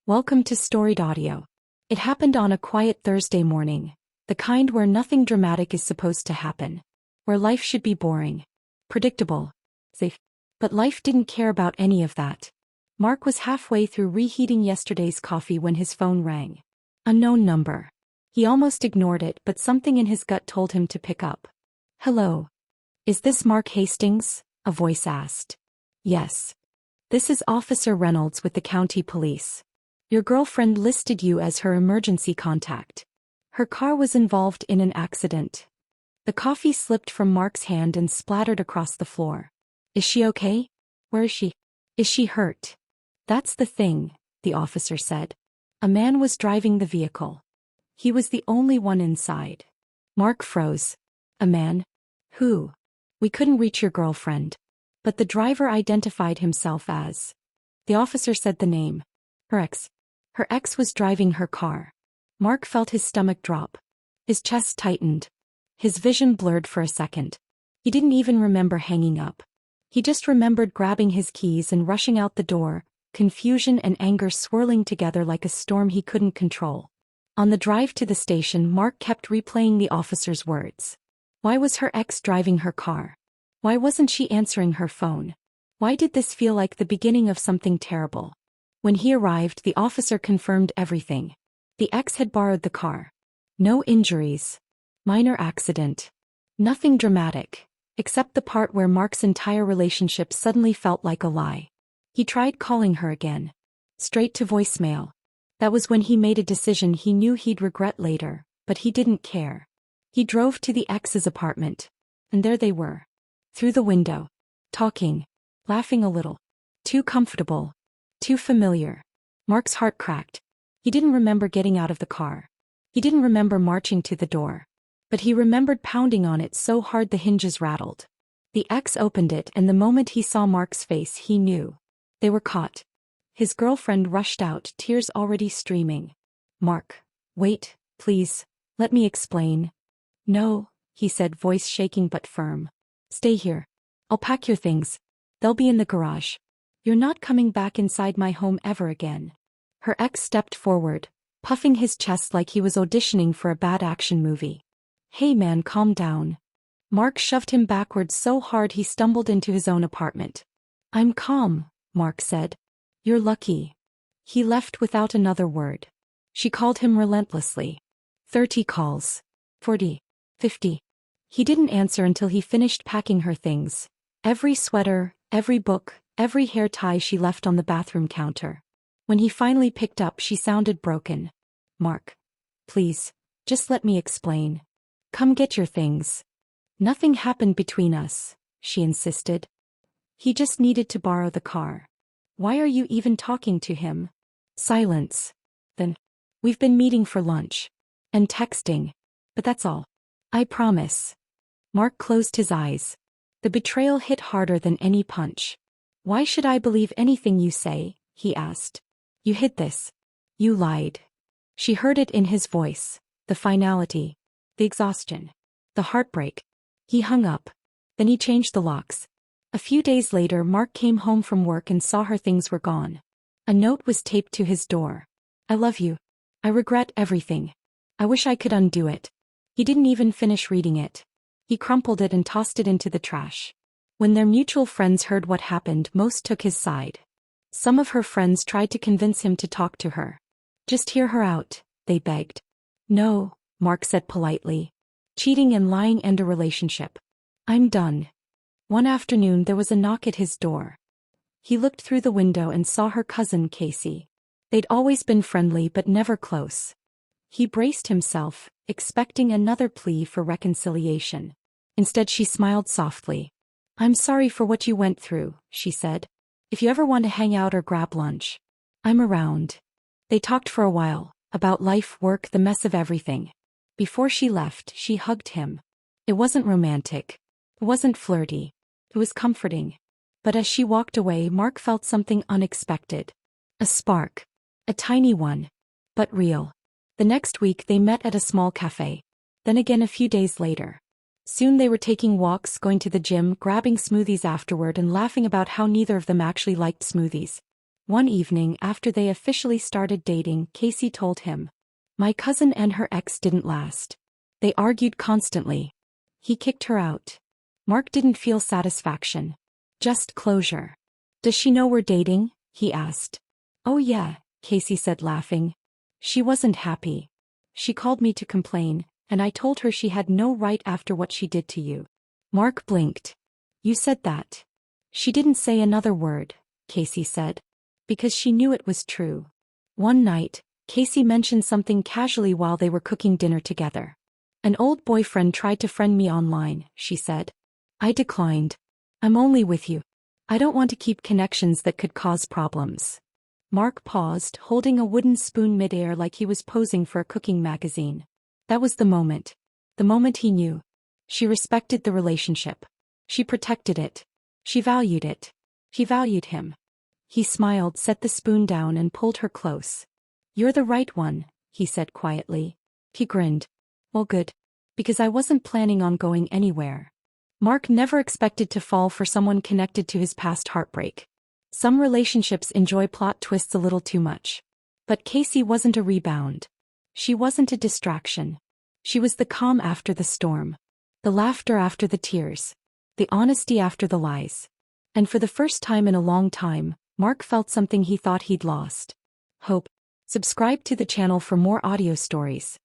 Welcome to Storied Audio. It happened on a quiet Thursday morning, the kind where nothing dramatic is supposed to happen. Where life should be boring, predictable, safe. But life didn't care about any of that. Mark was halfway through reheating yesterday's coffee when his phone rang. Unknown number. He almost ignored it, but something in his gut told him to pick up. Hello. Is this Mark Hastings? A voice asked. Yes. This is Officer Reynolds with the county police. Your girlfriend listed you as her emergency contact. Her car was involved in an accident. The coffee slipped from Mark's hand and splattered across the floor. Is she okay? Where is she? Is she hurt? That's the thing, the officer said. A man was driving the vehicle. He was the only one inside. Mark froze. A man? Who? We couldn't reach your girlfriend. But the driver identified himself as. The officer said the name. Her ex. Her ex was driving her car. Mark felt his stomach drop. His chest tightened. His vision blurred for a second. He didn't even remember hanging up. He just remembered grabbing his keys and rushing out the door, confusion and anger swirling together like a storm he couldn't control. On the drive to the station, Mark kept replaying the officer's words. Why was her ex driving her car? Why wasn't she answering her phone? Why did this feel like the beginning of something terrible? When he arrived, the officer confirmed everything. The ex had borrowed the car. No injuries. Minor accident. Nothing dramatic, except the part where Mark's entire relationship suddenly felt like a lie. He tried calling her again. Straight to voicemail. That was when he made a decision he knew he'd regret later, but he didn't care. He drove to the ex's apartment. And there they were. Through the window. Talking. Laughing a little. Too comfortable. Too familiar. Mark's heart cracked. He didn't remember getting out of the car. He didn't remember marching to the door. But he remembered pounding on it so hard the hinges rattled. The ex opened it, and the moment he saw Mark's face he knew. They were caught. His girlfriend rushed out, tears already streaming. Mark. Wait, please, let me explain. No, he said, voice shaking but firm. Stay here. I'll pack your things. They'll be in the garage. You're not coming back inside my home ever again. Her ex stepped forward, puffing his chest like he was auditioning for a bad action movie. Hey man, calm down. Mark shoved him backwards so hard he stumbled into his own apartment. I'm calm, Mark said. You're lucky. He left without another word. She called him relentlessly. 30 calls. 40. 50. He didn't answer until he finished packing her things. Every sweater, every book, every hair tie she left on the bathroom counter. When he finally picked up, she sounded broken. Mark. Please, just let me explain. Come get your things. Nothing happened between us, she insisted. He just needed to borrow the car. Why are you even talking to him? Silence. Then. We've been meeting for lunch. And texting. But that's all. I promise. Mark closed his eyes. The betrayal hit harder than any punch. Why should I believe anything you say? He asked. You hid this. You lied. She heard it in his voice. The finality. The exhaustion. The heartbreak. He hung up. Then he changed the locks. A few days later, Mark came home from work and saw her things were gone. A note was taped to his door. I love you. I regret everything. I wish I could undo it. He didn't even finish reading it. He crumpled it and tossed it into the trash. When their mutual friends heard what happened, most took his side. Some of her friends tried to convince him to talk to her. Just hear her out, they begged. No, Mark said politely. Cheating and lying end a relationship. I'm done. One afternoon there was a knock at his door. He looked through the window and saw her cousin Kacey. They'd always been friendly but never close. He braced himself, expecting another plea for reconciliation. Instead she smiled softly. I'm sorry for what you went through, she said. If you ever want to hang out or grab lunch, I'm around. They talked for a while, about life, work, the mess of everything. Before she left, she hugged him. It wasn't romantic. It wasn't flirty. It was comforting. But as she walked away, Mark felt something unexpected. A spark. A tiny one. But real. The next week they met at a small cafe. Then again a few days later. Soon they were taking walks, going to the gym, grabbing smoothies afterward and laughing about how neither of them actually liked smoothies. One evening after they officially started dating, Kacey told him, "My cousin and her ex didn't last. They argued constantly. He kicked her out." Mark didn't feel satisfaction. Just closure. "Does she know we're dating?" he asked. "Oh yeah," Kacey said, laughing. "She wasn't happy. She called me to complain, and I told her she had no right after what she did to you." Mark blinked. "You said that?" "She didn't say another word," Kacey said, "because she knew it was true." One night, Kacey mentioned something casually while they were cooking dinner together. "An old boyfriend tried to friend me online," she said. "I declined. I'm only with you. I don't want to keep connections that could cause problems." Mark paused, holding a wooden spoon midair like he was posing for a cooking magazine. That was the moment. The moment he knew. She respected the relationship. She protected it. She valued it. He valued him. He smiled, set the spoon down and pulled her close. "You're the right one," he said quietly. He grinned. "Well, good. Because I wasn't planning on going anywhere." Mark never expected to fall for someone connected to his past heartbreak. Some relationships enjoy plot twists a little too much. But Kacey wasn't a rebound. She wasn't a distraction. She was the calm after the storm. The laughter after the tears. The honesty after the lies. And for the first time in a long time, Mark felt something he thought he'd lost. Hope. Subscribe to the channel for more audio stories.